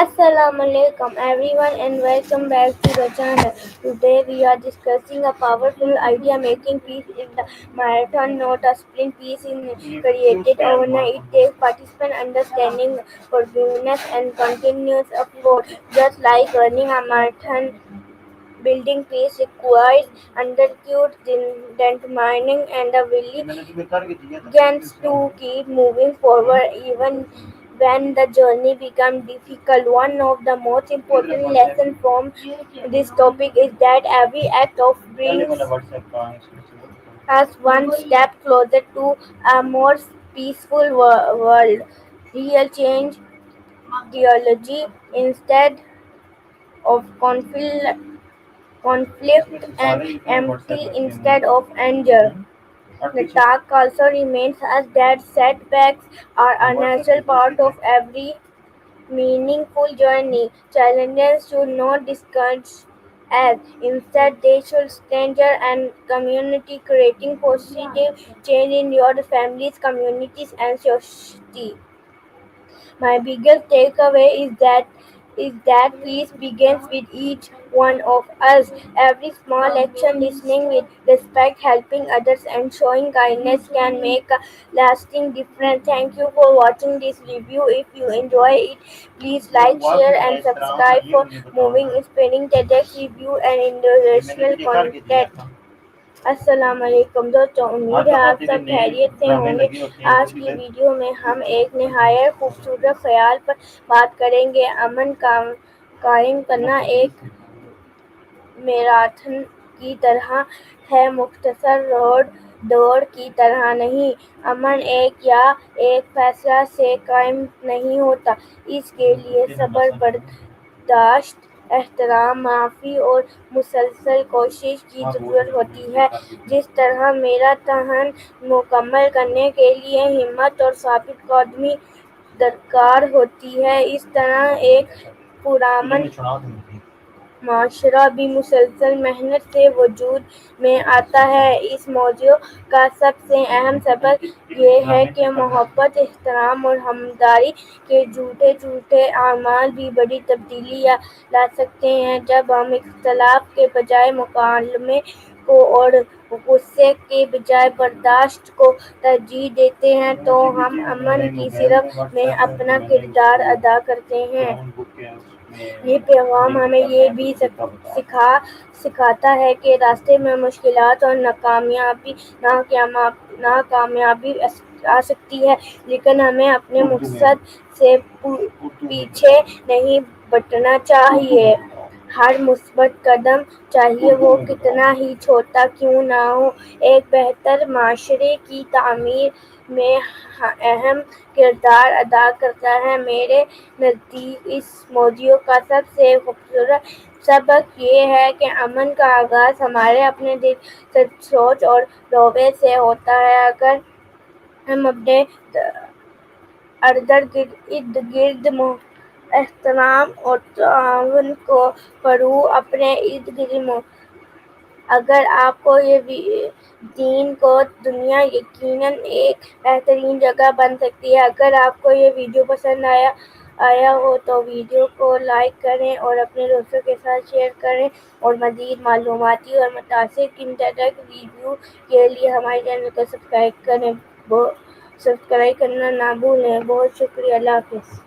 Assalamu alaikum everyone and welcome back to the channel. Today we are discussing a powerful idea: making peace in the marathon, not a sprint. Peace is created overnight. It takes participant understanding, forgiveness and continuous effort. Just like running a marathon, building peace requires understood determining and a willingness to keep moving forward even when the journey becomes difficult. One of the most important lessons from this topic is that every act of brings us one step closer to a more peaceful world. Real change theology instead of conflict and empty instead of anger. The task also reminds us that setbacks are a natural part of every meaningful journey. Challenges should not discourage us. Instead, they should strengthen and community, creating positive change in your families, communities, and society. My biggest takeaway is that peace begins with each one of us. Every small action, listening with respect, helping others, and showing kindness can make a lasting difference. Thank you for watching this review. If you enjoy it, please like, share, and subscribe for moving, inspiring TEDx review and inspirational content. अस्सलाम वालेकुम दोस्तों, उम्मीद है आप सब खैरियत से होंगे। आज की वीडियो में हम एक नहायत खूबसूरत ख्याल पर बात करेंगे। अमन कायम करना एक मैराथन की तरह है, मुख्तसर रोड दौड़ की तरह नहीं। अमन एक या एक फैसला से कायम नहीं होता, इसके लिए सब्र, बर्दाश्त, एहतराम, माफ़ी और मुसलसल कोशिश की ज़रूरत होती है। जिस तरह मैराथन मुकम्मल करने के लिए हिम्मत और साबित कदमी दरकार होती है, इस तरह एक पुरअमन माशरा भी मुसलसल मेहनत से वजूद में आता है। इस मौज़ू का सबसे अहम सबक ये है कि मोहब्बत, एहतराम और हमदर्दी के छोटे-छोटे अमाल भी बड़ी तब्दीलियाँ ला सकते हैं। जब हम इख्तिलाफ के बजाय मुकालमे को और गुस्से के बजाय बर्दाश्त को तरजीह देते हैं, तो हम अमन की सिरफ में अपना किरदार अदा करते हैं। ये पैगाम हमें ये भी सिखाता है कि रास्ते में मुश्किलात और नाकामयाबी आ सकती है, लेकिन हमें अपने मकसद से पीछे नहीं हटना चाहिए। हर मुस्बत कदम, चाहे वो कितना ही छोटा क्यों ना हो, एक बेहतर माशरे की तामीर में अहम किरदार अदा करता है। मेरे नज़दीक इस मौज़ू का सबसे खूबसूरत सबक ये है कि अमन का आगाज़ हमारे अपने दिल, सोच और रवैये से होता है। अगर हम अपने इर्द-गिर्द एहतराम और ताउन को फरोग़ अपने इर्द-गिर्द अगर आपको ये दीन को दुनिया यकीनन एक बेहतरीन जगह बन सकती है। अगर आपको ये वीडियो पसंद आया हो तो वीडियो को लाइक करें और अपने दोस्तों के साथ शेयर करें, और मज़ीद मालूमाती और मुतासिर रिव्यू के लिए हमारे चैनल को सब्सक्राइब करना ना भूलें। बहुत शुक्रिया। अल्लाह हाफ़िज़।